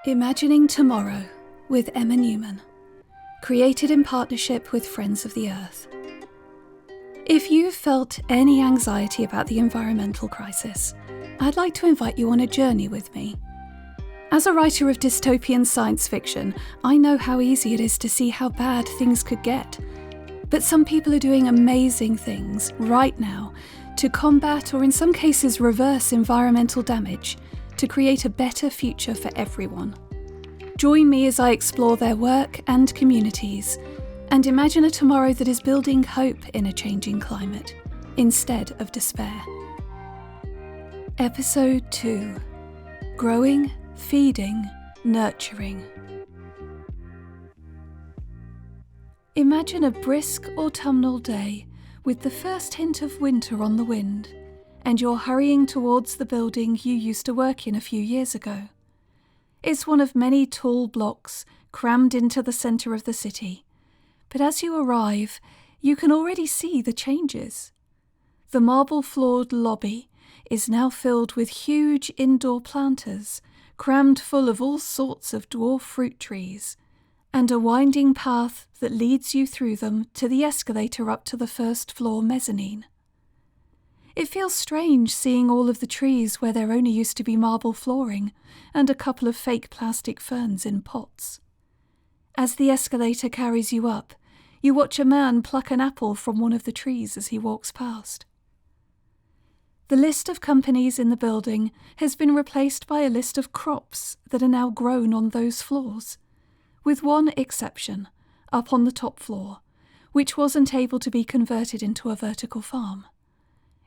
Imagining Tomorrow with Emma Newman, created in partnership with Friends of the Earth. If you've felt any anxiety about the environmental crisis, I'd like to invite you on a journey with me. As a writer of dystopian science fiction, I know how easy it is to see how bad things could get. But some people are doing amazing things right now to combat, or in some cases reverse, environmental damage to create a better future for everyone. Join me as I explore their work and communities and imagine a tomorrow that is building hope in a changing climate instead of despair. Episode 2: Growing, Feeding, Nurturing. Imagine a brisk autumnal day with the first hint of winter on the wind, and you're hurrying towards the building you used to work in a few years ago. It's one of many tall blocks crammed into the centre of the city, but as you arrive, you can already see the changes. The marble-floored lobby is now filled with huge indoor planters, crammed full of all sorts of dwarf fruit trees, and a winding path that leads you through them to the escalator up to the first-floor mezzanine. It feels strange seeing all of the trees where there only used to be marble flooring and a couple of fake plastic ferns in pots. As the escalator carries you up, you watch a man pluck an apple from one of the trees as he walks past. The list of companies in the building has been replaced by a list of crops that are now grown on those floors, with one exception, up on the top floor, which wasn't able to be converted into a vertical farm.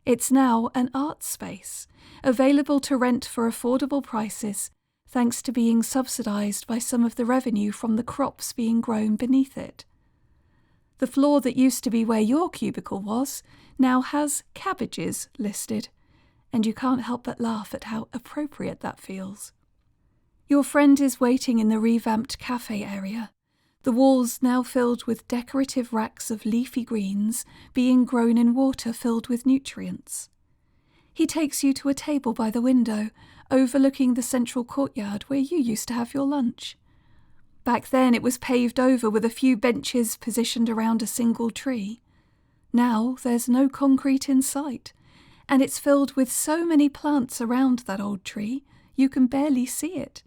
It's now an art space, available to rent for affordable prices, thanks to being subsidised by some of the revenue from the crops being grown beneath it. The floor that used to be where your cubicle was now has cabbages listed, and you can't help but laugh at how appropriate that feels. Your friend is waiting in the revamped cafe area, the walls now filled with decorative racks of leafy greens being grown in water filled with nutrients. He takes you to a table by the window, overlooking the central courtyard where you used to have your lunch. Back then it was paved over with a few benches positioned around a single tree. Now there's no concrete in sight, and it's filled with so many plants around that old tree you can barely see it.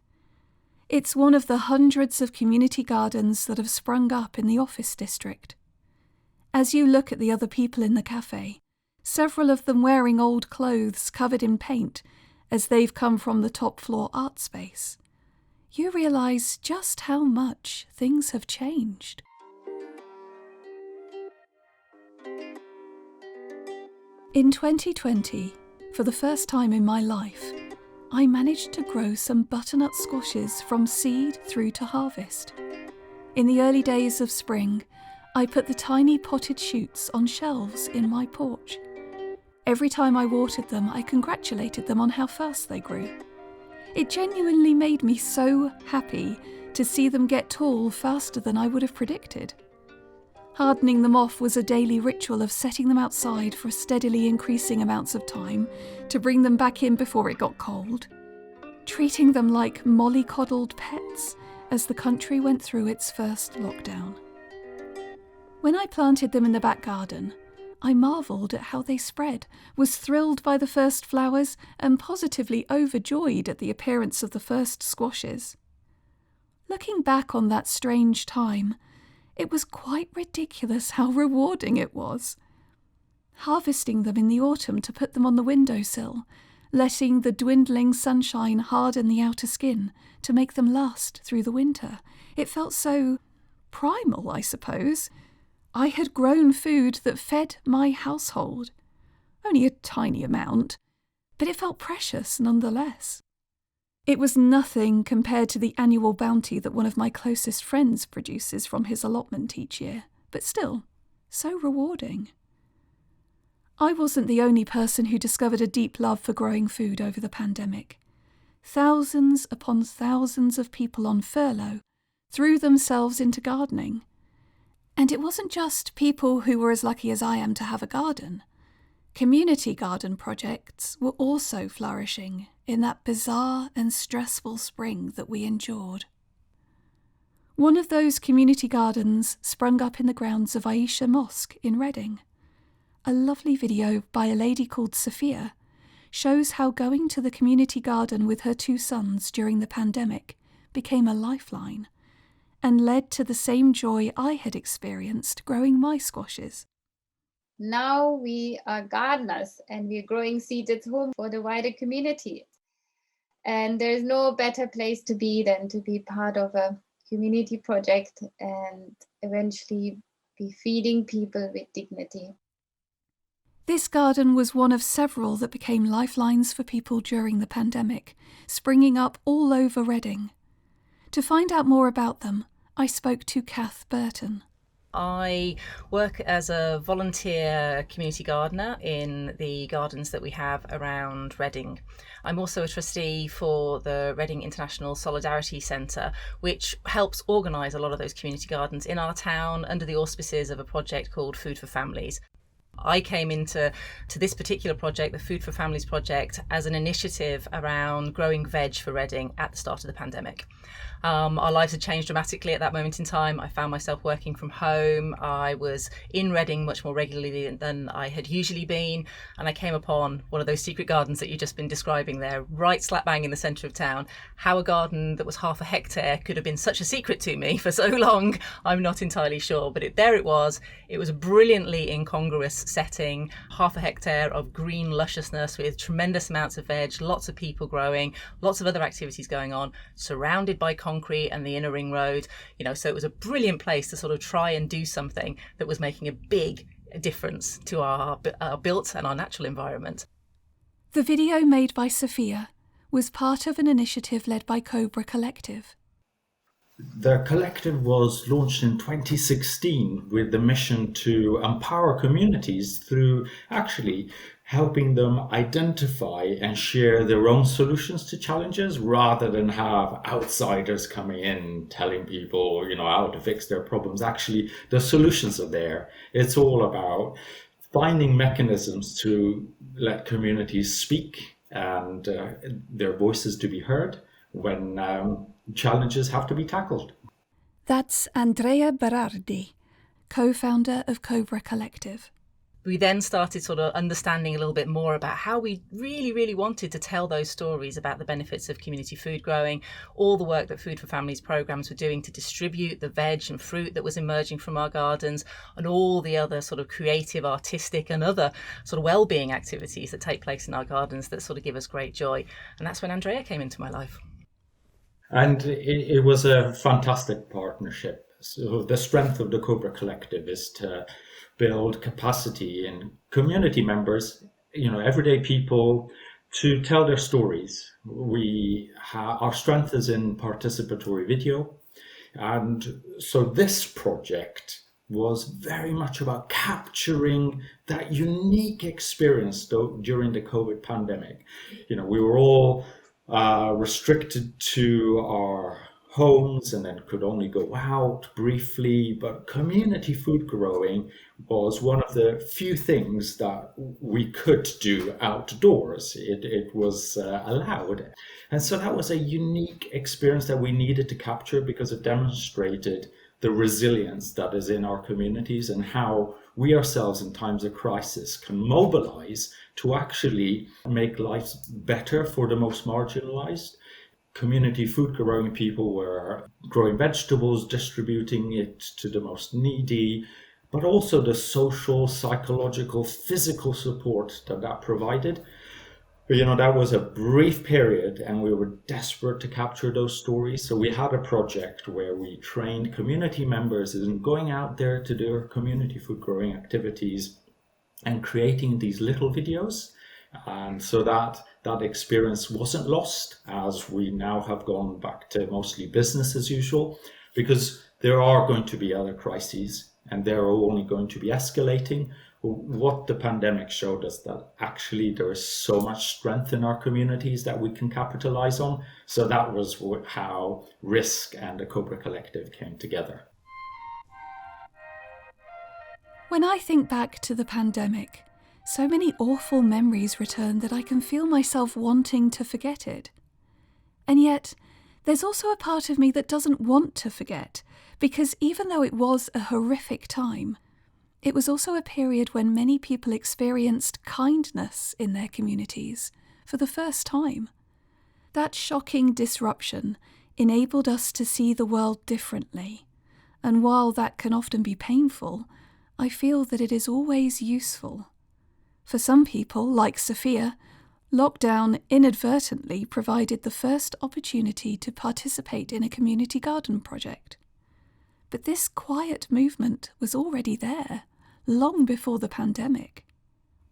It's one of the hundreds of community gardens that have sprung up in the office district. As you look at the other people in the cafe, several of them wearing old clothes covered in paint as they've come from the top floor art space, you realise just how much things have changed. In 2020, for the first time in my life, I managed to grow some butternut squashes from seed through to harvest. In the early days of spring, I put the tiny potted shoots on shelves in my porch. Every time I watered them, I congratulated them on how fast they grew. It genuinely made me so happy to see them get tall faster than I would have predicted. Hardening them off was a daily ritual of setting them outside for steadily increasing amounts of time to bring them back in before it got cold, treating them like mollycoddled pets as the country went through its first lockdown. When I planted them in the back garden, I marvelled at how they spread, was thrilled by the first flowers, and positively overjoyed at the appearance of the first squashes. Looking back on that strange time, it was quite ridiculous how rewarding it was. Harvesting them in the autumn to put them on the windowsill, letting the dwindling sunshine harden the outer skin to make them last through the winter. It felt so primal, I suppose. I had grown food that fed my household. Only a tiny amount, but it felt precious nonetheless. It was nothing compared to the annual bounty that one of my closest friends produces from his allotment each year, but still, so rewarding. I wasn't the only person who discovered a deep love for growing food over the pandemic. Thousands upon thousands of people on furlough threw themselves into gardening. And it wasn't just people who were as lucky as I am to have a garden. Community garden projects were also flourishing in that bizarre and stressful spring that we endured. One of those community gardens sprung up in the grounds of Aisha Mosque in Reading. A lovely video by a lady called Sophia shows how going to the community garden with her 2 sons during the pandemic became a lifeline and led to the same joy I had experienced growing my squashes. Now we are gardeners and we're growing seeds at home for the wider community. And there's no better place to be than to be part of a community project and eventually be feeding people with dignity. This garden was one of several that became lifelines for people during the pandemic, springing up all over Reading. To find out more about them, I spoke to Kath Burton. I work as a volunteer community gardener in the gardens that we have around Reading. I'm also a trustee for the Reading International Solidarity Centre, which helps organise a lot of those community gardens in our town under the auspices of a project called Food for Families. I came into this particular project, the Food for Families project, as an initiative around growing veg for Reading at the start of the pandemic. Our lives had changed dramatically at that moment in time. I found myself working from home. I was in Reading much more regularly than I had usually been, and I came upon one of those secret gardens that you've just been describing there, right slap bang in the centre of town. How a garden that was half a hectare could have been such a secret to me for so long, I'm not entirely sure, but there it was. It was a brilliantly incongruous setting, half a hectare of green lusciousness with tremendous amounts of veg, lots of people growing, lots of other activities going on, surrounded by concrete and the inner ring road, so it was a brilliant place to sort of try and do something that was making a big difference to our built and our natural environment. The video made by Sophia was part of an initiative led by Cobra Collective. The collective was launched in 2016 with the mission to empower communities through actually helping them identify and share their own solutions to challenges rather than have outsiders coming in telling people, how to fix their problems. Actually, the solutions are there. It's all about finding mechanisms to let communities speak and their voices to be heard when challenges have to be tackled. That's Andrea Berardi, co-founder of Cobra Collective. We then started sort of understanding a little bit more about how we really, really wanted to tell those stories about the benefits of community food growing, all the work that Food for Families programs were doing to distribute the veg and fruit that was emerging from our gardens, and all the other sort of creative, artistic and other sort of well-being activities that take place in our gardens that sort of give us great joy. And that's when Andrea came into my life. And it was a fantastic partnership. So the strength of the Cobra Collective is to build capacity in community members, everyday people, to tell their stories. Our strength is in participatory video. And so this project was very much about capturing that unique experience during the COVID pandemic. We were all restricted to our homes and then could only go out briefly, but community food growing was one of the few things that we could do outdoors. It was allowed. And so that was a unique experience that we needed to capture because it demonstrated the resilience that is in our communities and how we ourselves in times of crisis can mobilize to actually make lives better for the most marginalized. Community food growing people were growing vegetables, distributing it to the most needy, but also the social, psychological, physical support that provided. But, that was a brief period and we were desperate to capture those stories. So we had a project where we trained community members in going out there to do community food growing activities and creating these little videos. And so that experience wasn't lost as we now have gone back to mostly business as usual, because there are going to be other crises and they're only going to be escalating. What the pandemic showed us that actually there is so much strength in our communities that we can capitalize on. So that was how Risk and the Cobra Collective came together. When I think back to the pandemic, so many awful memories return that I can feel myself wanting to forget it. And yet, there's also a part of me that doesn't want to forget, because even though it was a horrific time, it was also a period when many people experienced kindness in their communities for the first time. That shocking disruption enabled us to see the world differently, and while that can often be painful, I feel that it is always useful. For some people, like Sophia, lockdown inadvertently provided the first opportunity to participate in a community garden project. But this quiet movement was already there, long before the pandemic.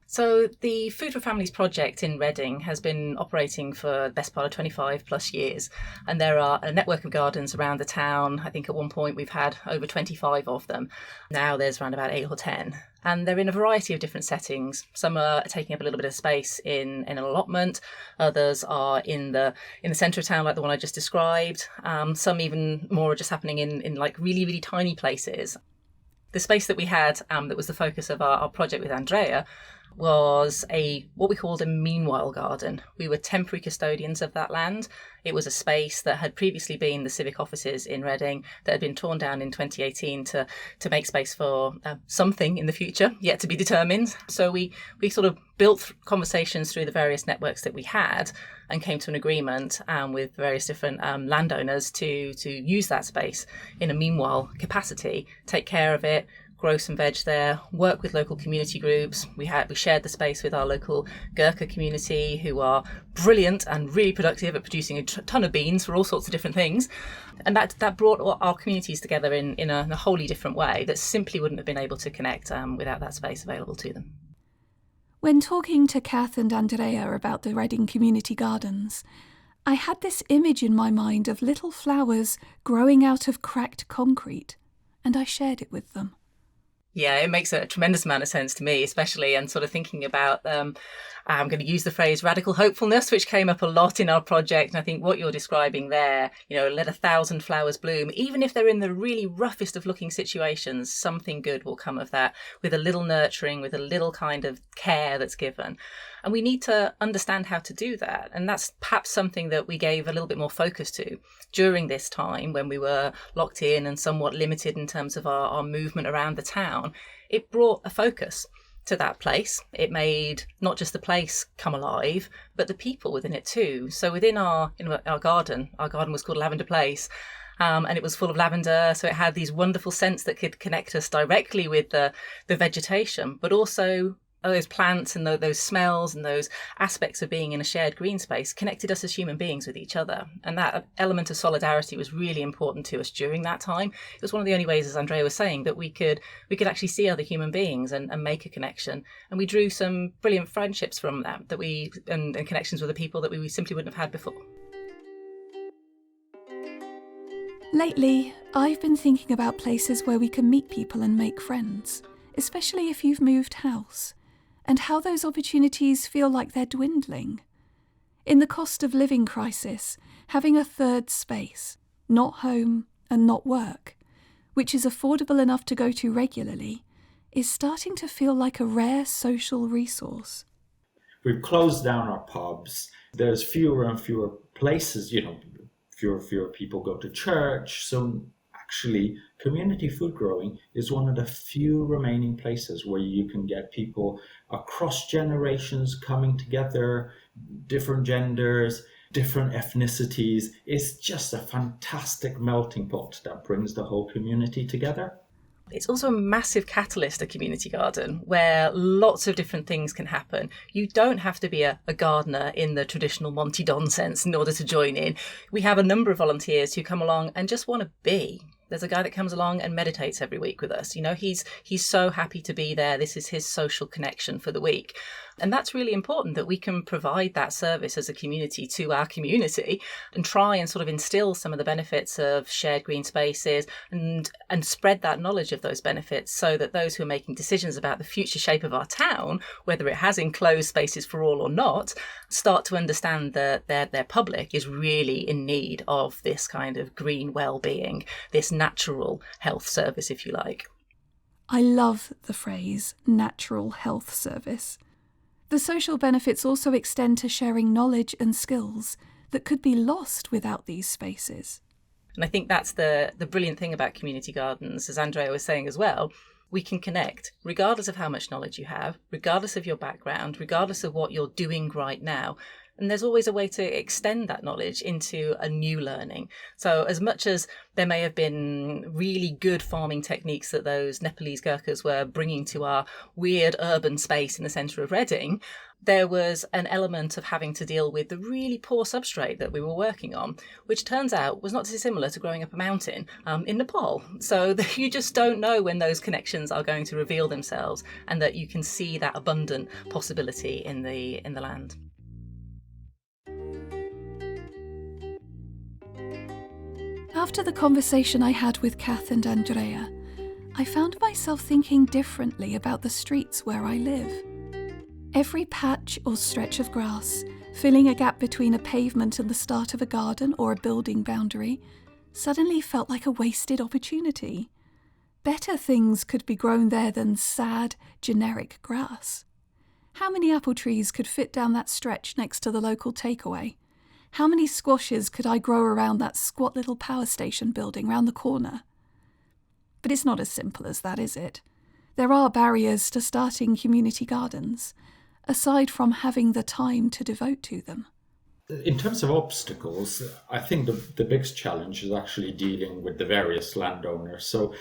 So the Food for Families project in Reading has been operating for the best part of 25 plus years. And there are a network of gardens around the town. I think at one point we've had over 25 of them. Now there's around about 8 or 10. And they're in a variety of different settings. Some are taking up a little bit of space in an allotment. Others are in the centre of town, like the one I just described. Some even more are just happening in like really, really tiny places. The space that we had that was the focus of our project with Andrea was what we called a meanwhile garden. We were temporary custodians of that land. It was a space that had previously been the civic offices in Reading that had been torn down in 2018 to make space for something in the future, yet to be determined. So we sort of built conversations through the various networks that we had and came to an agreement with various different landowners to use that space in a meanwhile capacity, take care of it, grow some veg there, work with local community groups. We shared the space with our local Gurkha community, who are brilliant and really productive at producing a ton of beans for all sorts of different things. And that brought our communities together in a wholly different way that simply wouldn't have been able to connect without that space available to them. When talking to Kath and Andrea about the Reading Community Gardens, I had this image in my mind of little flowers growing out of cracked concrete, and I shared it with them. Yeah, it makes a tremendous amount of sense to me, especially and sort of thinking about, I'm going to use the phrase radical hopefulness, which came up a lot in our project. And I think what you're describing there, let 1,000 flowers bloom, even if they're in the really roughest of looking situations, something good will come of that with a little nurturing, with a little kind of care that's given. And we need to understand how to do that. And that's perhaps something that we gave a little bit more focus to during this time when we were locked in and somewhat limited in terms of our movement around the town. It brought a focus to that place. It made not just the place come alive, but the people within it too. So within our garden was called Lavender Place. And it was full of lavender, so it had these wonderful scents that could connect us directly with the vegetation, but also those plants and those smells and those aspects of being in a shared green space connected us as human beings with each other. And that element of solidarity was really important to us during that time. It was one of the only ways, as Andrea was saying, that we could actually see other human beings and make a connection. And we drew some brilliant friendships from that and connections with the people that we simply wouldn't have had before. Lately, I've been thinking about places where we can meet people and make friends, especially if you've moved house, and how those opportunities feel like they're dwindling. In the cost of living crisis, having a third space, not home and not work, which is affordable enough to go to regularly, is starting to feel like a rare social resource. We've closed down our pubs. There's fewer and fewer places, fewer people go to church. So actually, community food growing is one of the few remaining places where you can get people across generations coming together, different genders, different ethnicities. It's just a fantastic melting pot that brings the whole community together. It's also a massive catalyst, a community garden, where lots of different things can happen. You don't have to be a gardener in the traditional Monty Don sense in order to join in. We have a number of volunteers who come along and just want to be. There's a guy that comes along and meditates every week with us. He's so happy to be there. This is his social connection for the week. And that's really important, that we can provide that service as a community to our community and try and sort of instill some of the benefits of shared green spaces and spread that knowledge of those benefits so that those who are making decisions about the future shape of our town, whether it has enclosed spaces for all or not, start to understand that their public is really in need of this kind of green well-being, this natural health service, if you like. I love the phrase natural health service. The social benefits also extend to sharing knowledge and skills that could be lost without these spaces. And I think that's the brilliant thing about community gardens, as Andrea was saying as well. We can connect regardless of how much knowledge you have, regardless of your background, regardless of what you're doing right now. And there's always a way to extend that knowledge into a new learning. So as much as there may have been really good farming techniques that those Nepalese Gurkhas were bringing to our weird urban space in the centre of Reading, there was an element of having to deal with the really poor substrate that we were working on, which turns out was not dissimilar to growing up a mountain in Nepal. So that you just don't know when those connections are going to reveal themselves, and that you can see that abundant possibility in the land. After the conversation I had with Kath and Andrea, I found myself thinking differently about the streets where I live. Every patch or stretch of grass, filling a gap between a pavement and the start of a garden or a building boundary, suddenly felt like a wasted opportunity. Better things could be grown there than sad, generic grass. How many apple trees could fit down that stretch next to the local takeaway? How many squashes could I grow around that squat little power station building round the corner? But it's not as simple as that, is it? There are barriers to starting community gardens, aside from having the time to devote to them. In terms of obstacles, I think the biggest challenge is actually dealing with the various landowners. So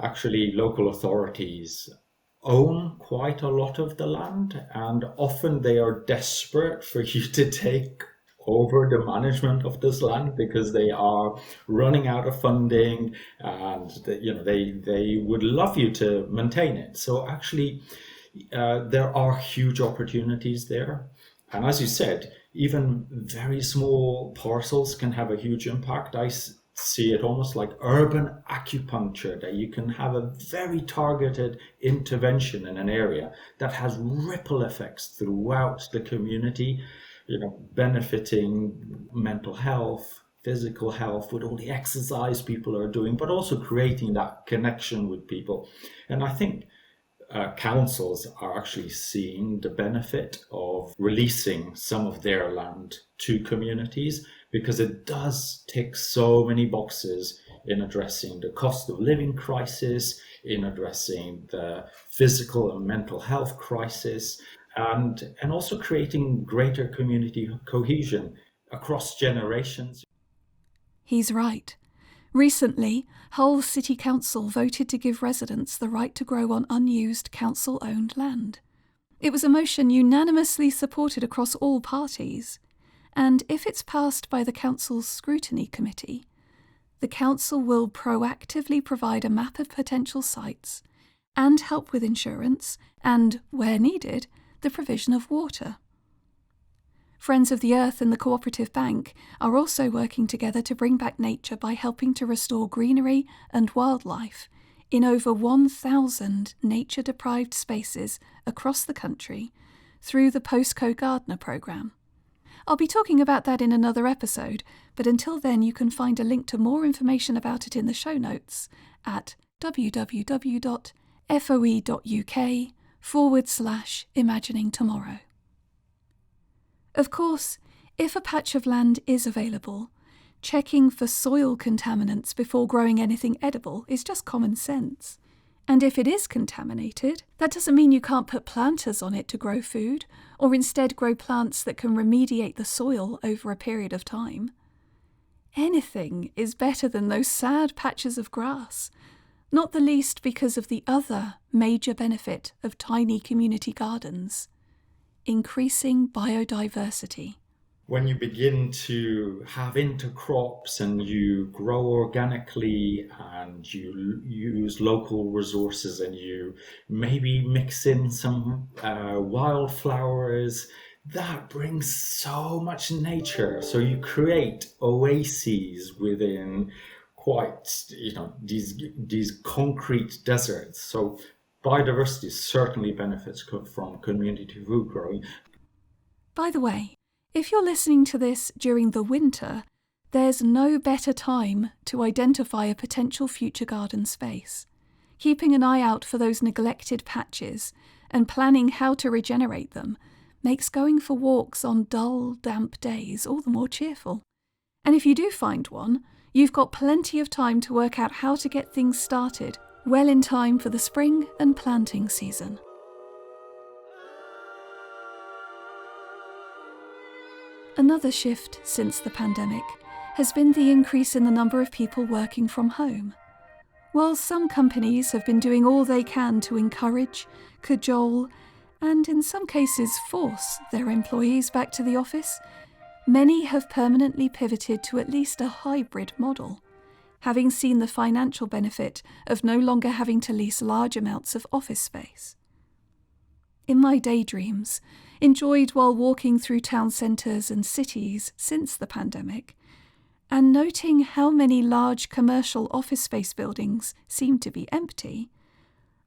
actually local authorities own quite a lot of the land, and often they are desperate for you to take over the management of this land because they are running out of funding, and they would love you to maintain it. So actually there are huge opportunities there. And as you said, even very small parcels can have a huge impact. I see it almost like urban acupuncture, that you can have a very targeted intervention in an area that has ripple effects throughout the community, benefiting mental health, physical health with all the exercise people are doing, but also creating that connection with people. And I think councils are actually seeing the benefit of releasing some of their land to communities, because it does tick so many boxes in addressing the cost of living crisis, in addressing the physical and mental health crisis, and also creating greater community cohesion across generations. He's right. Recently, Hull City Council voted to give residents the right to grow on unused council-owned land. It was a motion unanimously supported across all parties, and if it's passed by the council's scrutiny committee, the council will proactively provide a map of potential sites and help with insurance and, where needed, the provision of water. Friends of the Earth and the Cooperative Bank are also working together to bring back nature by helping to restore greenery and wildlife in over 1,000 nature-deprived spaces across the country through the Postco Gardener programme. I'll be talking about that in another episode, but until then you can find a link to more information about it in the show notes at www.foe.uk/Imagining Tomorrow. Of course, if a patch of land is available, checking for soil contaminants before growing anything edible is just common sense. And if it is contaminated, that doesn't mean you can't put planters on it to grow food, or instead grow plants that can remediate the soil over a period of time. Anything is better than those sad patches of grass, not the least because of the other major benefit of tiny community gardens: increasing biodiversity. When you begin to have intercrops and you grow organically and you use local resources and you maybe mix in some wildflowers, that brings so much nature. So you create oases within quite, these concrete deserts. So biodiversity certainly benefits from community food growing. By the way, if you're listening to this during the winter, there's no better time to identify a potential future garden space. Keeping an eye out for those neglected patches and planning how to regenerate them makes going for walks on dull, damp days all the more cheerful. And if you do find one, you've got plenty of time to work out how to get things started well in time for the spring and planting season. Another shift since the pandemic has been the increase in the number of people working from home. While some companies have been doing all they can to encourage, cajole, and in some cases force their employees back to the office, many have permanently pivoted to at least a hybrid model, having seen the financial benefit of no longer having to lease large amounts of office space. In my daydreams, enjoyed while walking through town centres and cities since the pandemic, and noting how many large commercial office space buildings seem to be empty,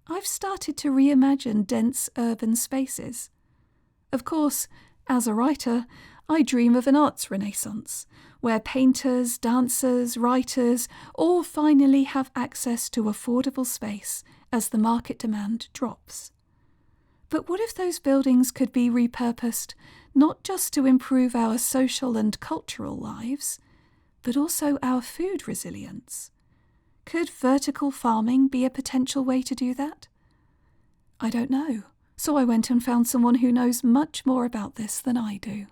I've started to reimagine dense urban spaces. Of course, as a writer, I dream of an arts renaissance, where painters, dancers, writers all finally have access to affordable space as the market demand drops. But what if those buildings could be repurposed not just to improve our social and cultural lives, but also our food resilience? Could vertical farming be a potential way to do that? I don't know, so I went and found someone who knows much more about this than I do.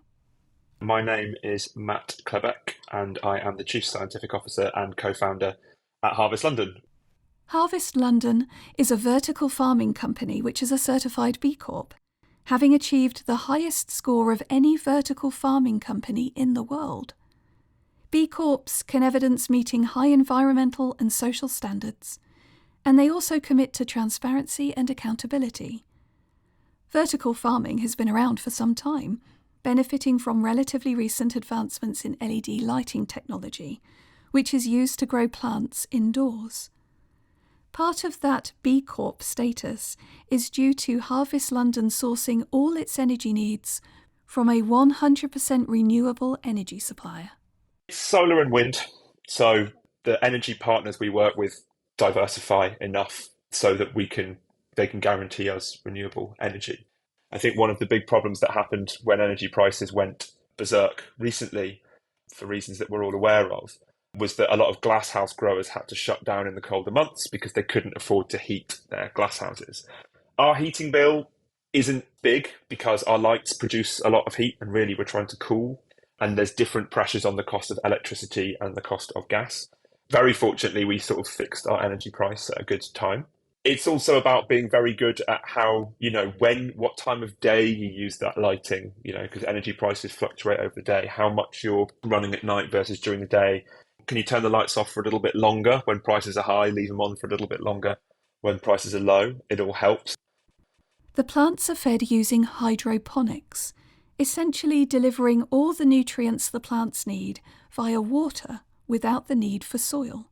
My name is Matt Klebeck, and I am the Chief Scientific Officer and co-founder at Harvest London. Harvest London is a vertical farming company which is a certified B Corp, having achieved the highest score of any vertical farming company in the world. B Corps can evidence meeting high environmental and social standards, and they also commit to transparency and accountability. Vertical farming has been around for some time, benefiting from relatively recent advancements in LED lighting technology, which is used to grow plants indoors. Part of that B Corp status is due to Harvest London sourcing all its energy needs from a 100% renewable energy supplier. It's solar and wind, so the energy partners we work with diversify enough so that they can guarantee us renewable energy. I think one of the big problems that happened when energy prices went berserk recently, for reasons that we're all aware of, was that a lot of glasshouse growers had to shut down in the colder months because they couldn't afford to heat their glasshouses. Our heating bill isn't big because our lights produce a lot of heat and really we're trying to cool, and there's different pressures on the cost of electricity and the cost of gas. Very fortunately, we sort of fixed our energy price at a good time. It's also about being very good at how, what time of day you use that lighting, because energy prices fluctuate over the day, how much you're running at night versus during the day. Can you turn the lights off for a little bit longer when prices are high, leave them on for a little bit longer when prices are low? It all helps. The plants are fed using hydroponics, essentially delivering all the nutrients the plants need via water without the need for soil.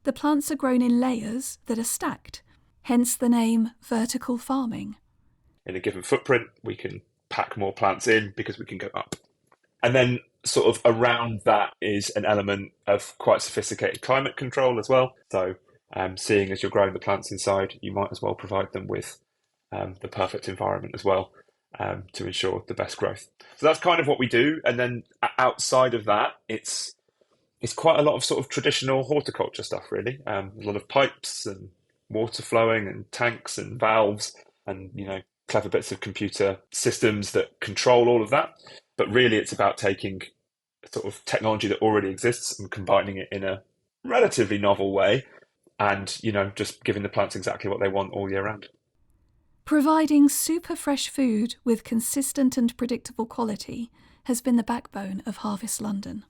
The plants are grown in layers that are stacked, hence the name vertical farming. In a given footprint, we can pack more plants in because we can go up. And then sort of around that is an element of quite sophisticated climate control as well. So seeing as you're growing the plants inside, you might as well provide them with the perfect environment as well to ensure the best growth. So that's kind of what we do. And then outside of that, it's quite a lot of sort of traditional horticulture stuff, really. A lot of pipes and water flowing and tanks and valves and, clever bits of computer systems that control all of that. But really, it's about taking sort of technology that already exists and combining it in a relatively novel way and, just giving the plants exactly what they want all year round. Providing super fresh food with consistent and predictable quality has been the backbone of Harvest London.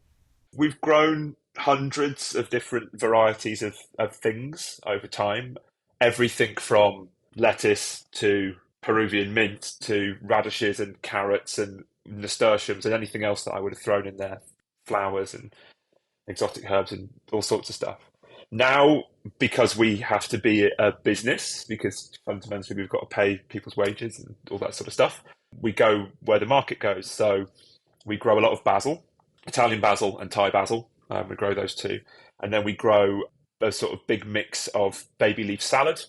We've grown hundreds of different varieties of things over time. Everything from lettuce to Peruvian mint to radishes and carrots and nasturtiums and anything else that I would have thrown in there, flowers and exotic herbs and all sorts of stuff. Now, because we have to be a business, because fundamentally we've got to pay people's wages and all that sort of stuff, we go where the market goes. So we grow a lot of basil, Italian basil and Thai basil. We grow those two. And then we grow a sort of big mix of baby leaf salad.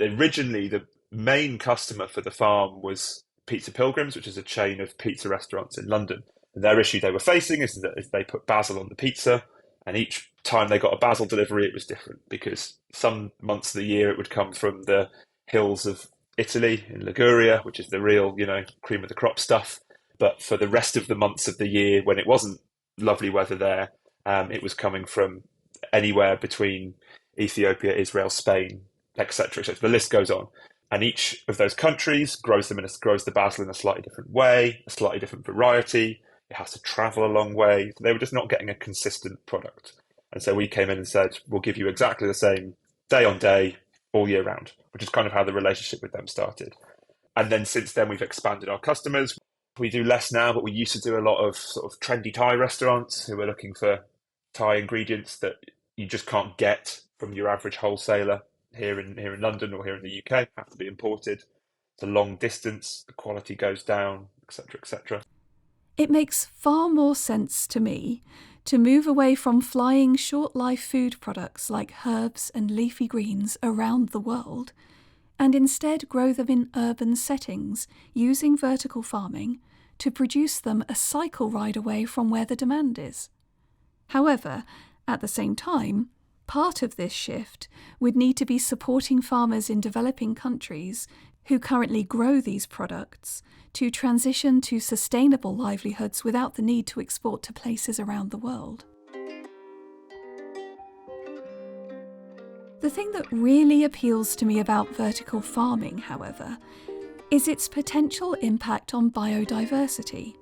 Originally, the main customer for the farm was Pizza Pilgrims, which is a chain of pizza restaurants in London. And their issue they were facing is that they put basil on the pizza, and each time they got a basil delivery, it was different, because some months of the year it would come from the hills of Italy in Liguria, which is the real, cream of the crop stuff. But for the rest of the months of the year, when it wasn't lovely weather there, it was coming from anywhere between Ethiopia, Israel, Spain, etc. So the list goes on. And each of those countries grows the basil in a slightly different way, a slightly different variety. It has to travel a long way. They were just not getting a consistent product. And so we came in and said, we'll give you exactly the same day on day, all year round, which is kind of how the relationship with them started. And then since then, we've expanded our customers. We do less now, but we used to do a lot of sort of trendy Thai restaurants who are looking for Thai ingredients that you just can't get from your average wholesaler here in London or here in the UK, have to be imported. It's a long distance, the quality goes down, etc., etc. It makes far more sense to me to move away from flying short-life food products like herbs and leafy greens around the world, and instead grow them in urban settings using vertical farming to produce them a cycle ride away from where the demand is. However, at the same time, part of this shift would need to be supporting farmers in developing countries who currently grow these products to transition to sustainable livelihoods without the need to export to places around the world. The thing that really appeals to me about vertical farming, however, is its potential impact on biodiversity.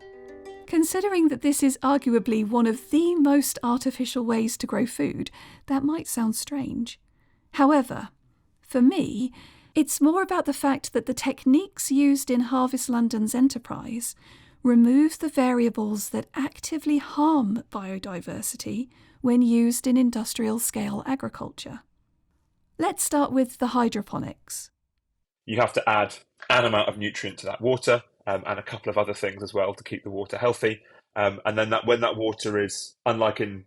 Considering that this is arguably one of the most artificial ways to grow food, that might sound strange. However, for me, it's more about the fact that the techniques used in Harvest London's enterprise remove the variables that actively harm biodiversity when used in industrial-scale agriculture. Let's start with the hydroponics. You have to add an amount of nutrient to that water, and a couple of other things as well to keep the water healthy. And then when that water is, unlike in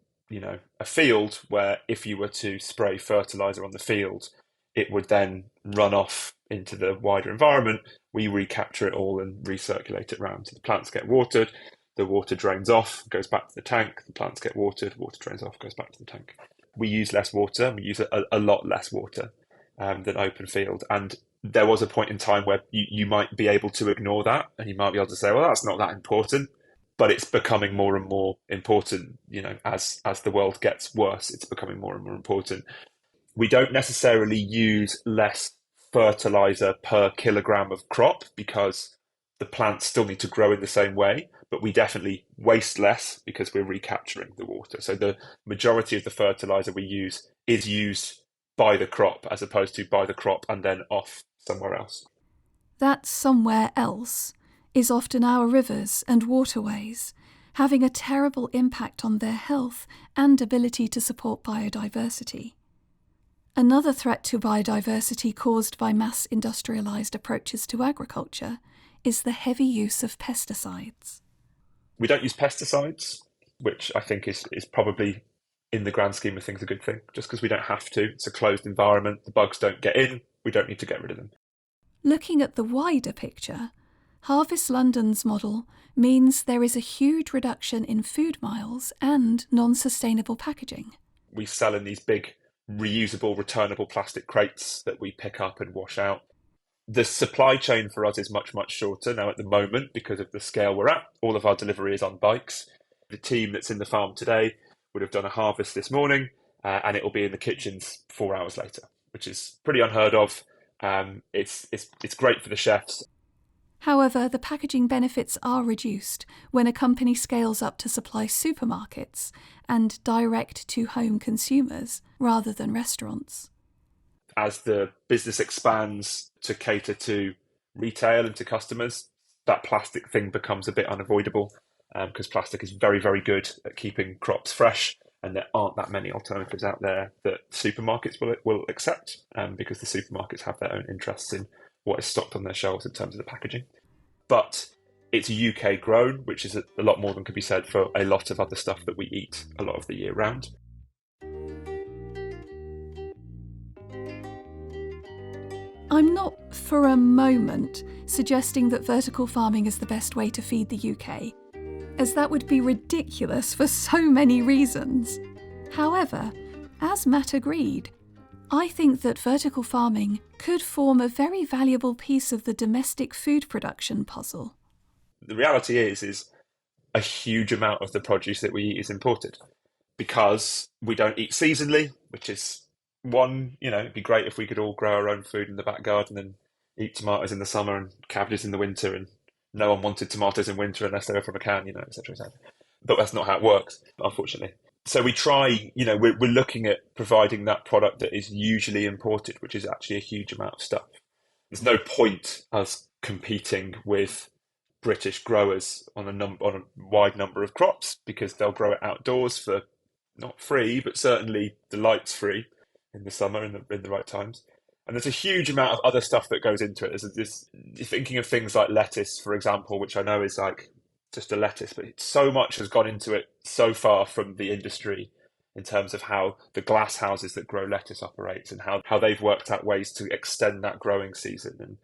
a field where if you were to spray fertilizer on the field, it would then run off into the wider environment. We recapture it all and recirculate it around. So the plants get watered, the water drains off, goes back to the tank, the plants get watered, water drains off, goes back to the tank. We use less water, we use a lot less water than open field. And there was a point in time where you might be able to ignore that, and you might be able to say, well, that's not that important. But it's becoming more and more important, as the world gets worse, it's becoming more and more important. We don't necessarily use less fertilizer per kilogram of crop because the plants still need to grow in the same way, but we definitely waste less because we're recapturing the water. So the majority of the fertilizer we use is used by the crop as opposed to by the crop and then off somewhere else. That somewhere else is often our rivers and waterways, having a terrible impact on their health and ability to support biodiversity. Another threat to biodiversity caused by mass industrialised approaches to agriculture is the heavy use of pesticides. We don't use pesticides, which I think is probably, in the grand scheme of things, a good thing. Just because we don't have to. It's a closed environment. The bugs don't get in. We don't need to get rid of them. Looking at the wider picture, Harvest London's model means there is a huge reduction in food miles and non-sustainable packaging. We sell in these big reusable, returnable plastic crates that we pick up and wash out. The supply chain for us is much, much shorter now at the moment because of the scale we're at. All of our delivery is on bikes. The team that's in the farm today would have done a harvest this morning and it will be in the kitchens 4 hours later, which is pretty unheard of. It's great for the chefs. However, the packaging benefits are reduced when a company scales up to supply supermarkets and direct-to-home consumers rather than restaurants. As the business expands to cater to retail and to customers, that plastic thing becomes a bit unavoidable because plastic is very, very good at keeping crops fresh, and there aren't that many alternatives out there that supermarkets will accept because the supermarkets have their own interests in what is stocked on their shelves in terms of the packaging. But it's UK grown, which is a lot more than could be said for a lot of other stuff that we eat a lot of the year round. I'm not for a moment suggesting that vertical farming is the best way to feed the UK, as that would be ridiculous for so many reasons. However, as Matt agreed, I think that vertical farming could form a very valuable piece of the domestic food production puzzle. The reality is a huge amount of the produce that we eat is imported because we don't eat seasonally, which is one, it'd be great if we could all grow our own food in the back garden and eat tomatoes in the summer and cabbages in the winter, and no one wanted tomatoes in winter unless they were from a can, et cetera, et cetera. But that's not how it works, unfortunately. So we try, we're looking at providing that product that is usually imported, which is actually a huge amount of stuff. There's no point us competing with British growers on a wide number of crops, because they'll grow it outdoors for not free, but certainly the light's free in the summer in the right times. And there's a huge amount of other stuff that goes into it. There's thinking of things like lettuce, for example, which I know is like just a lettuce, but so much has gone into it so far from the industry in terms of how the glass houses that grow lettuce operates and how they've worked out ways to extend that growing season.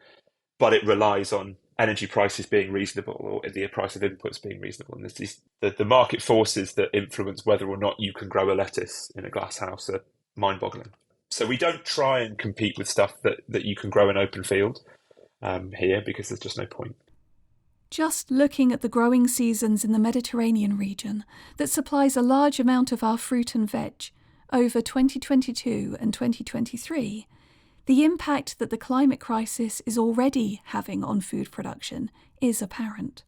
But it relies on energy prices being reasonable, or the price of inputs being reasonable. And there's the market forces that influence whether or not you can grow a lettuce in a glass house are mind-boggling. So we don't try and compete with stuff that you can grow in open field here, because there's just no point. Just looking at the growing seasons in the Mediterranean region that supplies a large amount of our fruit and veg over 2022 and 2023, the impact that the climate crisis is already having on food production is apparent.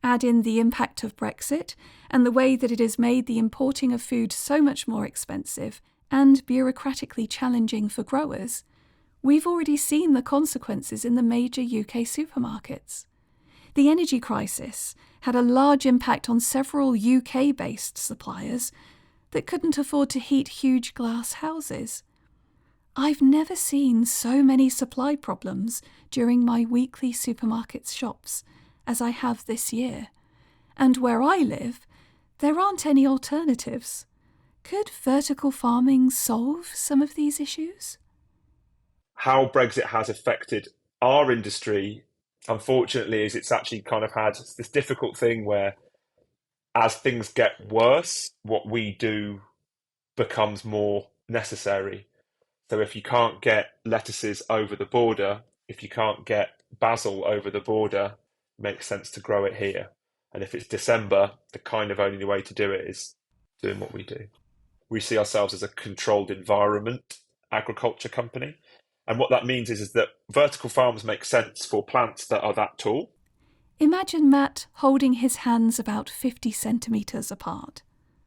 Add in the impact of Brexit and the way that it has made the importing of food so much more expensive and bureaucratically challenging for growers, we've already seen the consequences in the major UK supermarkets. The energy crisis had a large impact on several UK-based suppliers that couldn't afford to heat huge glass houses. I've never seen so many supply problems during my weekly supermarket shops as I have this year. And where I live, there aren't any alternatives. Could vertical farming solve some of these issues? How Brexit has affected our industry, unfortunately, is it's actually kind of had this difficult thing where as things get worse, what we do becomes more necessary. So if you can't get lettuces over the border, if you can't get basil over the border, it makes sense to grow it here. And if it's December, the kind of only way to do it is doing what we do. We see ourselves as a controlled environment agriculture company. And what that means is that vertical farms make sense for plants that are that tall. Imagine Matt holding his hands about 50 centimetres apart.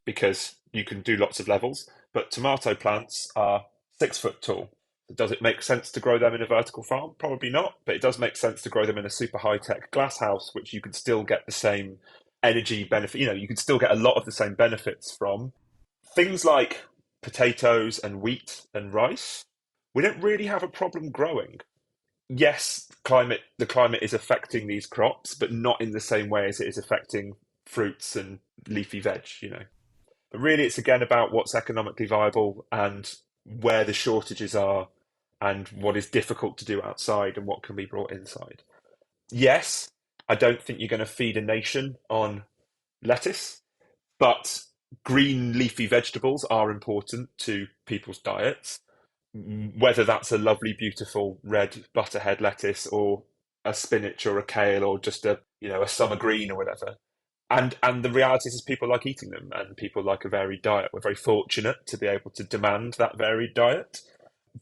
Because you can do lots of levels, but tomato plants are 6 foot tall. Does it make sense to grow them in a vertical farm? Probably not, but it does make sense to grow them in a super high-tech glass house, which you can still get the same energy benefit. You can still get a lot of the same benefits from. Things like potatoes and wheat and rice, we don't really have a problem growing. Yes, the climate is affecting these crops, but not in the same way as it is affecting fruits and leafy veg, But really, it's again about what's economically viable and where the shortages are and what is difficult to do outside and what can be brought inside. Yes, I don't think you're going to feed a nation on lettuce, but green leafy vegetables are important to people's diets, whether that's a lovely, beautiful red butterhead lettuce or a spinach or a kale or just a summer green or whatever. And the reality is people like eating them and people like a varied diet. We're very fortunate to be able to demand that varied diet,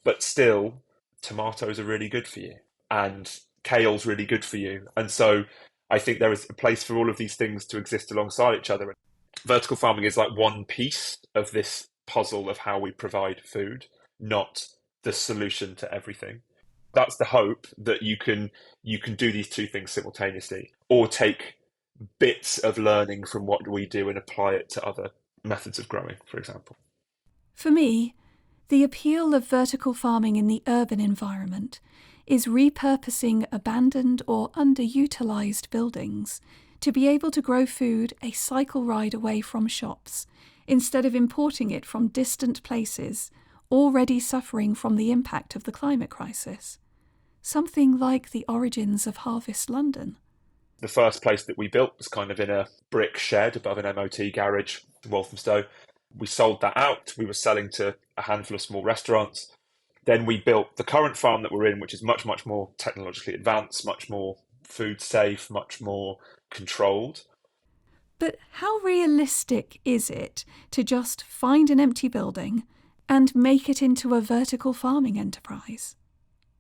but still tomatoes are really good for you and kale's really good for you. And so I think there is a place for all of these things to exist alongside each other. Vertical farming is like one piece of this puzzle of how we provide food, not the solution to everything. That's the hope, that you can do these two things simultaneously, or take bits of learning from what we do and apply it to other methods of growing, for example. For me, the appeal of vertical farming in the urban environment is repurposing abandoned or underutilised buildings to be able to grow food a cycle ride away from shops, instead of importing it from distant places already suffering from the impact of the climate crisis. something like the origins of Harvest London. The first place that we built was kind of in a brick shed above an MOT garage in Walthamstow. We sold that out. We were selling to a handful of small restaurants. Then we built the current farm that we're in, which is much, much more technologically advanced, much more food safe, much more controlled. But how realistic is it to just find an empty building and make it into a vertical farming enterprise?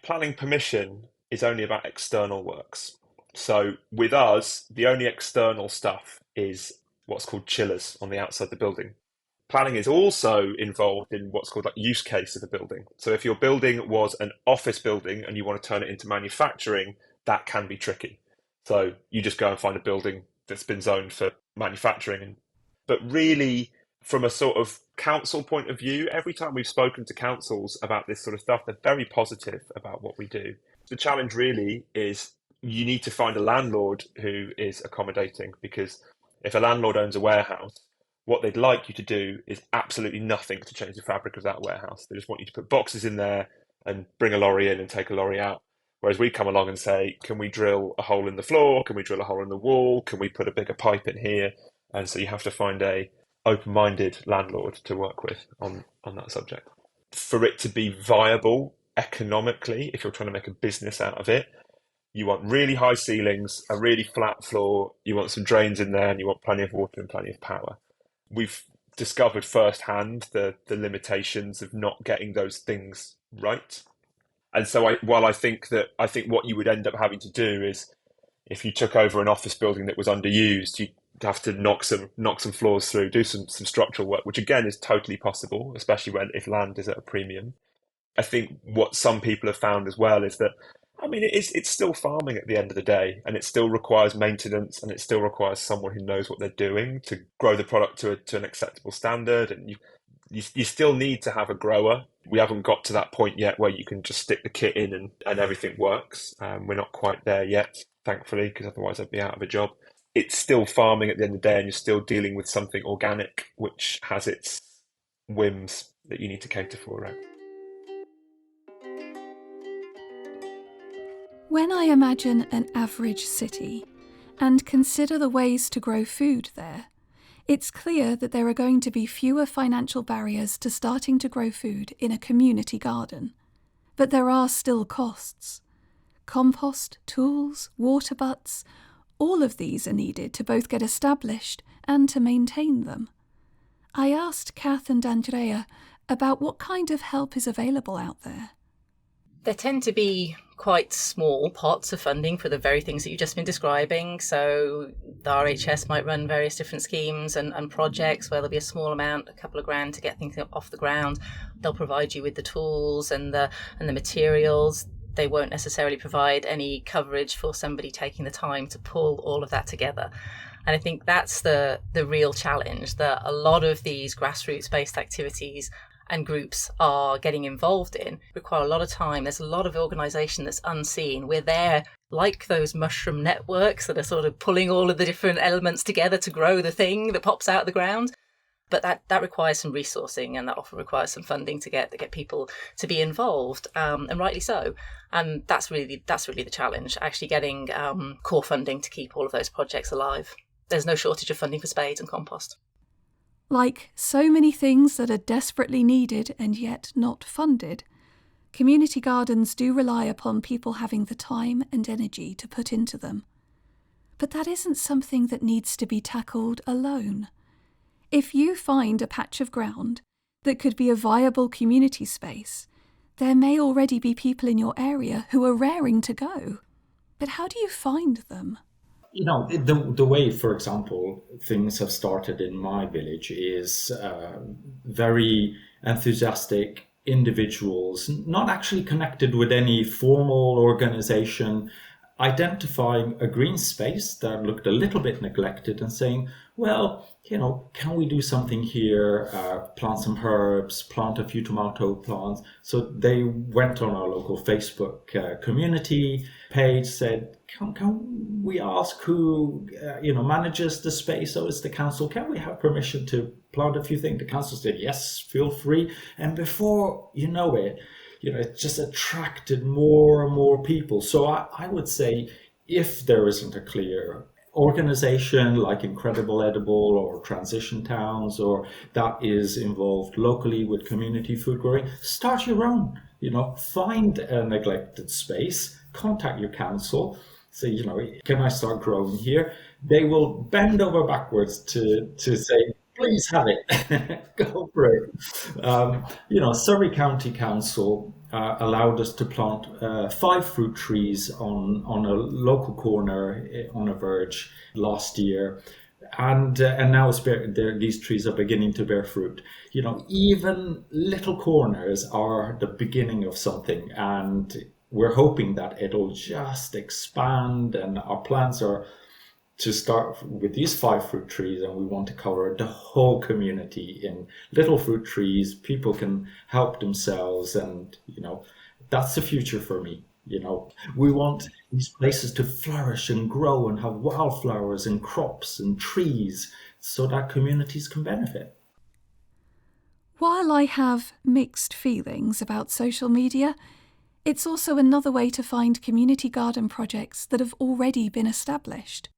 Planning permission is only about external works. So with us, the only external stuff is what's called chillers on the outside of the building. Planning is also involved in what's called like use case of the building. So if your building was an office building and you want to turn it into manufacturing, that can be tricky. So you just go and find a building that's been zoned for manufacturing. But really, from a sort of council point of view, every time we've spoken to councils about this sort of stuff, they're very positive about what we do. The challenge really is you need to find a landlord who is accommodating, because if a landlord owns a warehouse, what they'd like you to do is absolutely nothing to change the fabric of that warehouse. They just want you to put boxes in there and bring a lorry in and take a lorry out. Whereas we come along and say, can we drill a hole in the floor? Can we drill a hole in the wall? Can we put a bigger pipe in here? And so you have to find a open-minded landlord to work with on that subject. For it to be viable economically, if you're trying to make a business out of it, you want really high ceilings, a really flat floor, you want some drains in there, and you want plenty of water and plenty of power. We've discovered firsthand the limitations of not getting those things right. And so I think what you would end up having to do is, if you took over an office building that was underused, you'd have to knock some floors through, do some structural work, which again is totally possible, especially if land is at a premium. I think what some people have found as well is that, I mean, it's still farming at the end of the day, and it still requires maintenance, and it still requires someone who knows what they're doing to grow the product to an acceptable standard. And you still need to have a grower. We haven't got to that point yet where you can just stick the kit in and everything works. We're not quite there yet, thankfully, because otherwise I'd be out of a job. It's still farming at the end of the day, and you're still dealing with something organic, which has its whims that you need to cater for, right? When I imagine an average city and consider the ways to grow food there, it's clear that there are going to be fewer financial barriers to starting to grow food in a community garden. But there are still costs. Compost, tools, water butts, all of these are needed to both get established and to maintain them. I asked Kath and Andrea about what kind of help is available out there. There tend to be quite small pots of funding for the very things that you've just been describing. So the RHS might run various different schemes and projects where there'll be a small amount, a couple of grand to get things off the ground. They'll provide you with the tools and the materials. They won't necessarily provide any coverage for somebody taking the time to pull all of that together. And I think that's the real challenge, that a lot of these grassroots-based activities and groups are getting involved in require a lot of time. There's a lot of organisation that's unseen. We're there like those mushroom networks that are sort of pulling all of the different elements together to grow the thing that pops out of the ground. But that requires some resourcing, and that often requires some funding to get people to be involved, and rightly so. And that's really the challenge, actually getting core funding to keep all of those projects alive. There's no shortage of funding for spades and compost. Like so many things that are desperately needed and yet not funded, community gardens do rely upon people having the time and energy to put into them. But that isn't something that needs to be tackled alone. If you find a patch of ground that could be a viable community space, there may already be people in your area who are raring to go. But how do you find them? You know, the way, for example, things have started in my village is very enthusiastic individuals, not actually connected with any formal organization, identifying a green space that looked a little bit neglected and saying, well, you know, can we do something here, plant some herbs, plant a few tomato plants? So they went on our local Facebook community page, said, can we ask who, manages the space? So it's the council. Can we have permission to plant a few things? The council said, yes, feel free. And before you know it, it just attracted more and more people. So I would say, if there isn't a clear organization like Incredible Edible or Transition Towns, or that is involved locally with community food growing, start your own. Find a neglected space, contact your council, say, can I start growing here? They will bend over backwards to say, please have it. Go for it. Surrey County Council allowed us to plant 5 fruit trees on a local corner on a verge last year. And now these trees are beginning to bear fruit. Even little corners are the beginning of something. And we're hoping that it'll just expand. And our plans are to start with these 5 fruit trees, and we want to cover the whole community in little fruit trees. People can help themselves, and that's the future for me. We want these places to flourish and grow and have wildflowers and crops and trees so that communities can benefit. While I have mixed feelings about social media, it's also another way to find community garden projects that have already been established,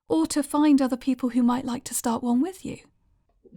or to find other people who might like to start one with you.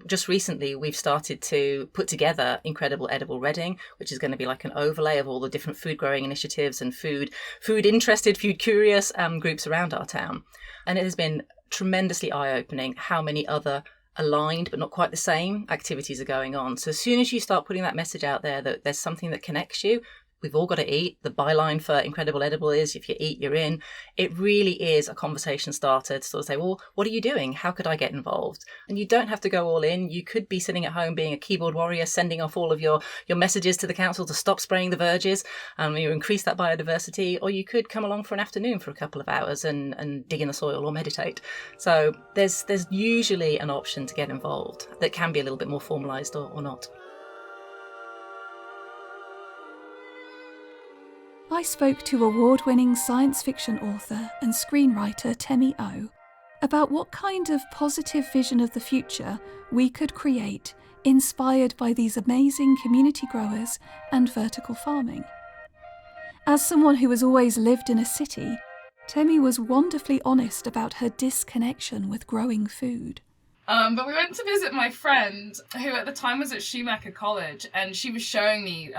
Just recently, we've started to put together Incredible Edible Reading, which is going to be like an overlay of all the different food growing initiatives and food interested, food curious groups around our town. And it has been tremendously eye-opening how many other aligned but not quite the same activities are going on. So as soon as you start putting that message out there that there's something that connects you, we've all got to eat. The byline for Incredible Edible is, if you eat, you're in. It really is a conversation starter to sort of say, well, what are you doing? How could I get involved? And you don't have to go all in. You could be sitting at home being a keyboard warrior, sending off all of your messages to the council to stop spraying the verges, and you increase that biodiversity. Or you could come along for an afternoon for a couple of hours and dig in the soil or meditate. So there's usually an option to get involved that can be a little bit more formalised or not. I spoke to award-winning science fiction author and screenwriter Temi Oh about what kind of positive vision of the future we could create inspired by these amazing community growers and vertical farming. As someone who has always lived in a city, Temi was wonderfully honest about her disconnection with growing food. But we went to visit my friend, who at the time was at Schumacher College, and she was showing me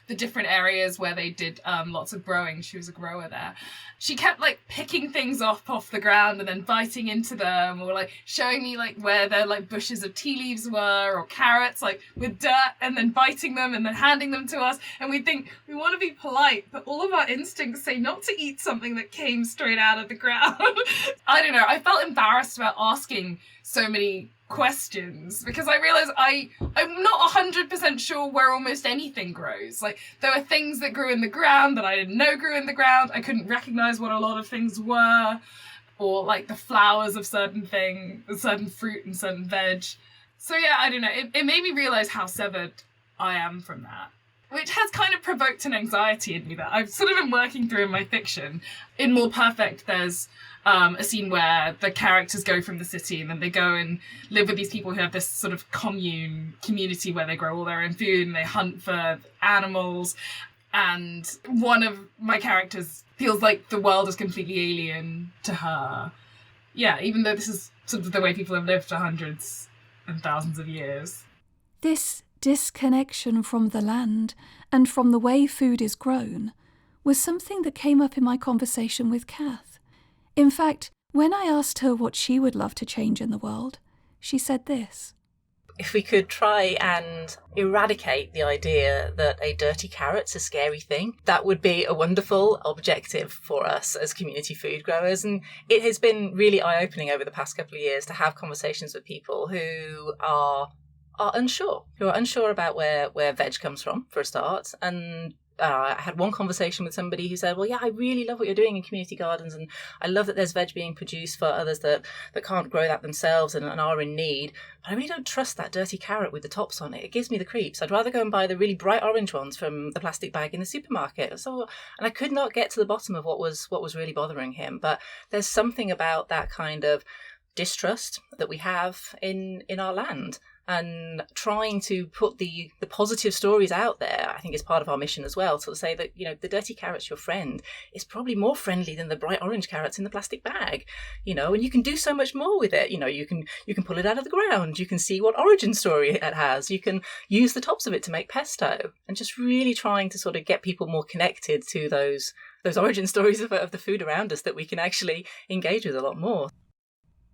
the different areas where they did lots of growing. She was a grower there. She kept picking things off the ground and then biting into them, or showing me where the bushes of tea leaves were, or carrots with dirt, and then biting them and then handing them to us. And we think we want to be polite, but all of our instincts say not to eat something that came straight out of the ground. I don't know. I felt embarrassed about asking so many questions because I realized I'm not 100% sure where almost anything grows. There were things that grew in the ground that I didn't know grew in the ground. I couldn't recognize what a lot of things were, or the flowers of certain fruit and certain veg. So yeah, I don't know. It made me realize how severed I am from that, which has kind of provoked an anxiety in me that I've sort of been working through in my fiction. In More Perfect, there's a scene where the characters go from the city and then they go and live with these people who have this sort of community where they grow all their own food and they hunt for animals. And one of my characters feels like the world is completely alien to her. Yeah, even though this is sort of the way people have lived for hundreds and thousands of years. This disconnection from the land and from the way food is grown was something that came up in my conversation with Kath. In fact, when I asked her what she would love to change in the world, she said this. If we could try and eradicate the idea that a dirty carrot's a scary thing, that would be a wonderful objective for us as community food growers. And it has been really eye-opening over the past couple of years to have conversations with people who are unsure about where veg comes from, for a start. And I had one conversation with somebody who said, well, yeah, I really love what you're doing in community gardens, and I love that there's veg being produced for others that can't grow that themselves and are in need, but I really don't trust that dirty carrot with the tops on it. It gives me the creeps. I'd rather go and buy the really bright orange ones from the plastic bag in the supermarket. And I could not get to the bottom of what was really bothering him. But there's something about that kind of distrust that we have in our land and trying to put the positive stories out there, I think, is part of our mission as well. To say that, the dirty carrot's your friend is probably more friendly than the bright orange carrots in the plastic bag, and you can do so much more with it. You can pull it out of the ground. You can see what origin story it has. You can use the tops of it to make pesto, and just really trying to sort of get people more connected to those origin stories of the food around us that we can actually engage with a lot more.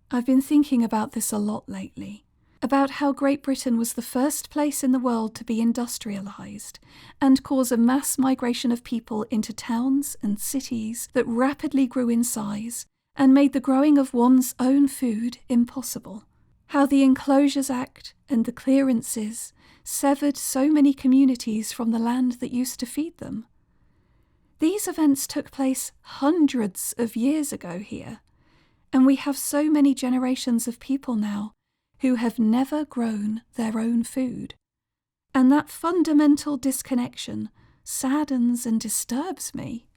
I've been thinking about this a lot lately, about how Great Britain was the first place in the world to be industrialised and cause a mass migration of people into towns and cities that rapidly grew in size and made the growing of one's own food impossible. How the Enclosures Act and the clearances severed so many communities from the land that used to feed them. These events took place hundreds of years ago here, and we have so many generations of people now who have never grown their own food. And that fundamental disconnection saddens and disturbs me.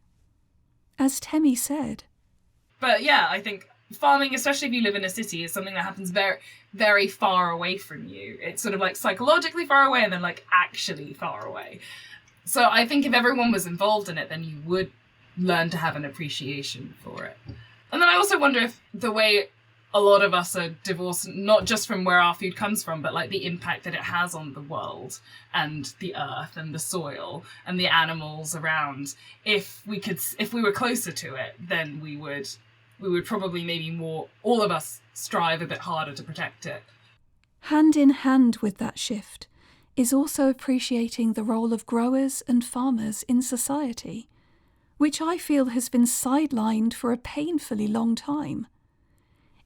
As Temi said. But yeah, I think farming, especially if you live in a city, is something that happens very, very far away from you. It's sort of like psychologically far away and then like actually far away. So I think if everyone was involved in it, then you would learn to have an appreciation for it. And then I also wonder if the way a lot of us are divorced, not just from where our food comes from, but like the impact that it has on the world and the earth and the soil and the animals around. If we were closer to it, then we would probably maybe more, all of us strive a bit harder to protect it. Hand in hand with that shift is also appreciating the role of growers and farmers in society, which I feel has been sidelined for a painfully long time.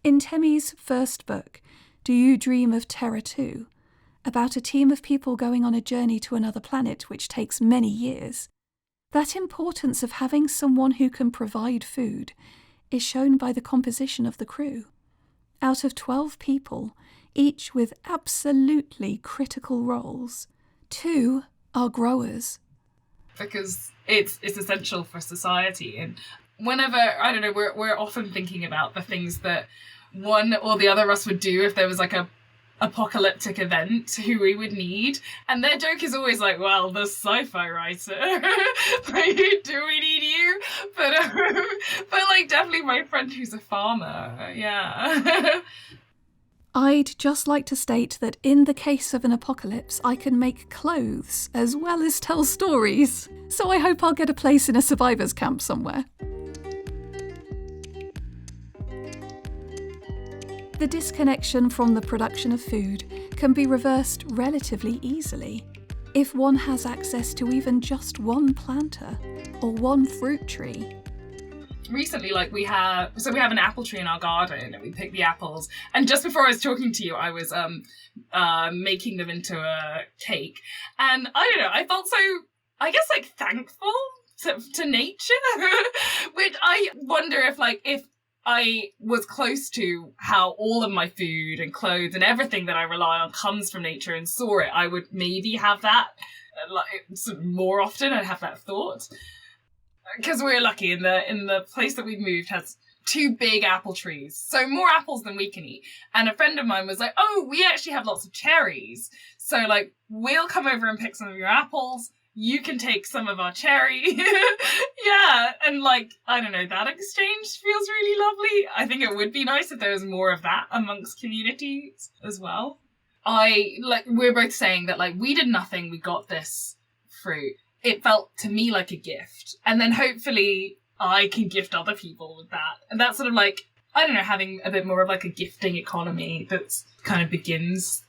In Temi's first book, Do You Dream of Terra 2?, about a team of people going on a journey to another planet which takes many years, that importance of having someone who can provide food is shown by the composition of the crew. Out of 12 people, each with absolutely critical roles, 2 are growers. Because it's essential for society. And whenever, I don't know, we're often thinking about the things that one or the other of us would do if there was like a apocalyptic event, who we would need. And their joke is always like, well, the sci-fi writer. Like, do we need you? But like, definitely my friend who's a farmer. Yeah. I'd just like to state that in the case of an apocalypse, I can make clothes as well as tell stories. So I hope I'll get a place in a survivors camp somewhere. The disconnection from the production of food can be reversed relatively easily if one has access to even just one planter or one fruit tree. Recently, like we have an apple tree in our garden and we pick the apples, and just before I was talking to you I was making them into a cake, and I don't know, I felt so, I guess, like thankful to nature which I wonder if I was close to how all of my food and clothes and everything that I rely on comes from nature and saw it, I would maybe have that sort of more often. I'd have that thought. Because we're lucky in the place that we've moved has 2 big apple trees, so more apples than we can eat. And a friend of mine was like, oh, we actually have lots of cherries, so like we'll come over and pick some of your apples, you can take some of our cherry. Yeah, and like, I don't know, that exchange feels really lovely. I think it would be nice if there was more of that amongst communities as well. We're both saying that like we did nothing, we got this fruit. It felt to me like a gift. And then hopefully I can gift other people with that. And that's sort of like, I don't know, having a bit more of like a gifting economy that kind of begins,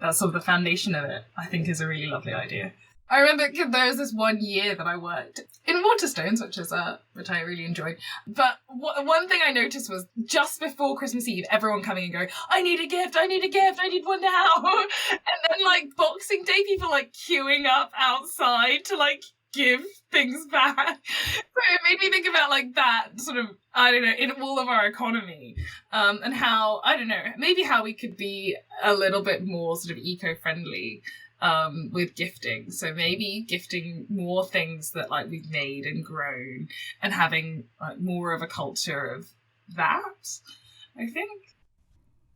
that's sort of the foundation of it, I think is a really lovely idea. I remember there was this one year that I worked in Waterstones, which I really enjoyed. But one thing I noticed was just before Christmas Eve, everyone coming and going, I need a gift, I need one now. And then like Boxing Day, people like queuing up outside to like give things back. So it made me think about like that sort of, I don't know, in all of our economy, and how, I don't know, maybe how we could be a little bit more sort of eco-friendly with gifting. So maybe gifting more things that like we've made and grown, and having like more of a culture of that, I think.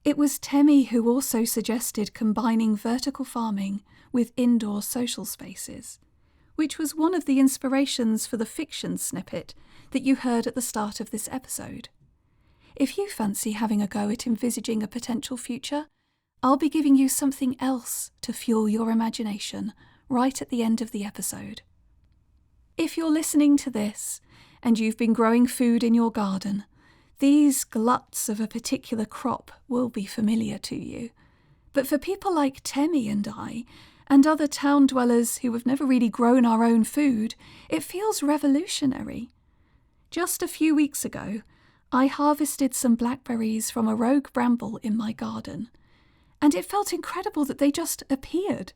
It was Temi who also suggested combining vertical farming with indoor social spaces, which was one of the inspirations for the fiction snippet that you heard at the start of this episode. If you fancy having a go at envisaging a potential future, I'll be giving you something else to fuel your imagination right at the end of the episode. If you're listening to this and you've been growing food in your garden, these gluts of a particular crop will be familiar to you. But for people like Temi and I, and other town dwellers who have never really grown our own food, it feels revolutionary. Just a few weeks ago, I harvested some blackberries from a rogue bramble in my garden, and it felt incredible that they just appeared,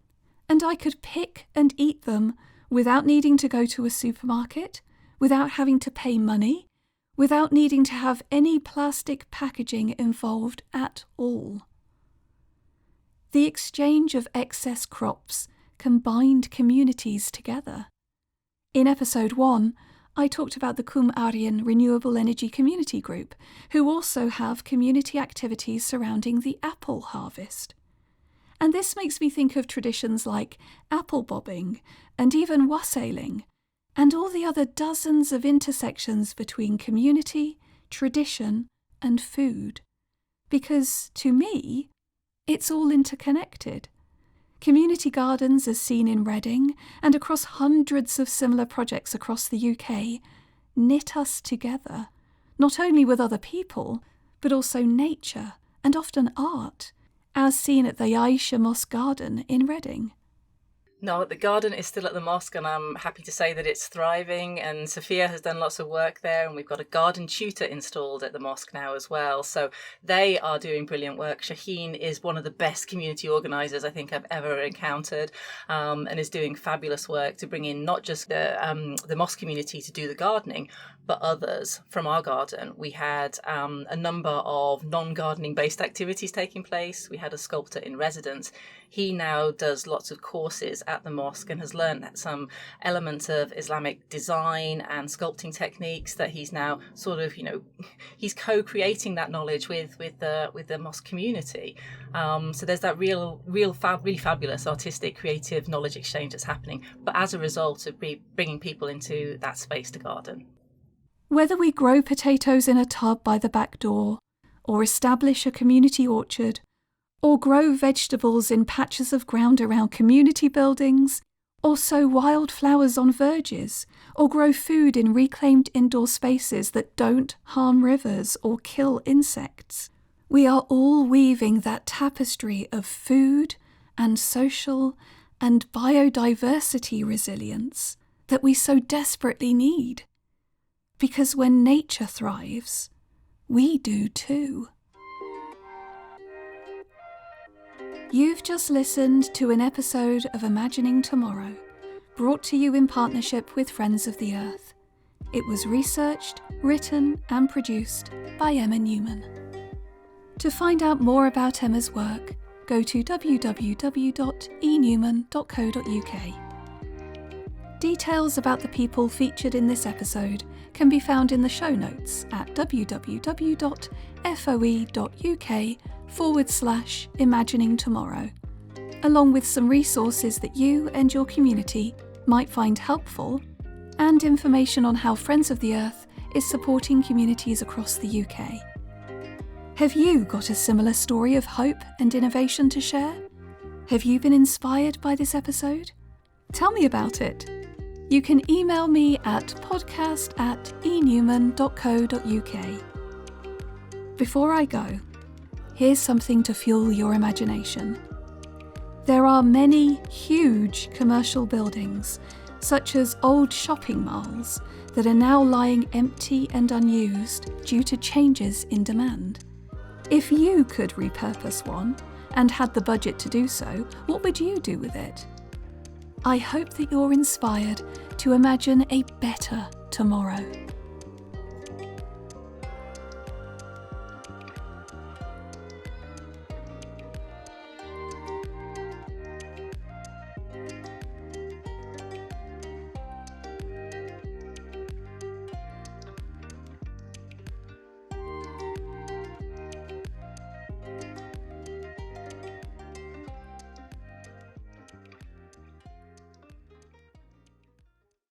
and I could pick and eat them without needing to go to a supermarket, without having to pay money, without needing to have any plastic packaging involved at all. The exchange of excess crops combined communities together. In episode 1, I talked about the Cwm Arian Renewable Energy Community Group, who also have community activities surrounding the apple harvest. And this makes me think of traditions like apple bobbing and even wassailing, and all the other dozens of intersections between community, tradition, and food. Because, to me, it's all interconnected. Community gardens, as seen in Reading, and across hundreds of similar projects across the UK, knit us together, not only with other people, but also nature, and often art, as seen at the Aisha Mosque Garden in Reading. No, the garden is still at the mosque, and I'm happy to say that it's thriving, and Sophia has done lots of work there, and we've got a garden tutor installed at the mosque now as well. So they are doing brilliant work. Shaheen is one of the best community organisers I think I've ever encountered, and is doing fabulous work to bring in not just the mosque community to do the gardening, but others from our garden. We had a number of non-gardening based activities taking place. We had a sculptor in residence. He now does lots of courses at the mosque and has learned some elements of Islamic design and sculpting techniques that he's now sort of, he's co-creating that knowledge with the mosque community. So there's that really fabulous artistic, creative knowledge exchange that's happening, but as a result of bringing people into that space to garden. Whether we grow potatoes in a tub by the back door, or establish a community orchard, or grow vegetables in patches of ground around community buildings, or sow wildflowers on verges, or grow food in reclaimed indoor spaces that don't harm rivers or kill insects, we are all weaving that tapestry of food and social and biodiversity resilience that we so desperately need. Because when nature thrives, we do too. You've just listened to an episode of Imagining Tomorrow, brought to you in partnership with Friends of the Earth. It was researched, written and produced by Emma Newman. To find out more about Emma's work, go to www.enewman.co.uk. Details about the people featured in this episode can be found in the show notes at www.foe.uk/Imagining Tomorrow, along with some resources that you and your community might find helpful, and information on how Friends of the Earth is supporting communities across the UK. Have you got a similar story of hope and innovation to share? Have you been inspired by this episode? Tell me about it. You can email me at podcast@enewman.co.uk. Before I go, here's something to fuel your imagination. There are many huge commercial buildings, such as old shopping malls, that are now lying empty and unused due to changes in demand. If you could repurpose one and had the budget to do so, what would you do with it? I hope that you're inspired to imagine a better tomorrow.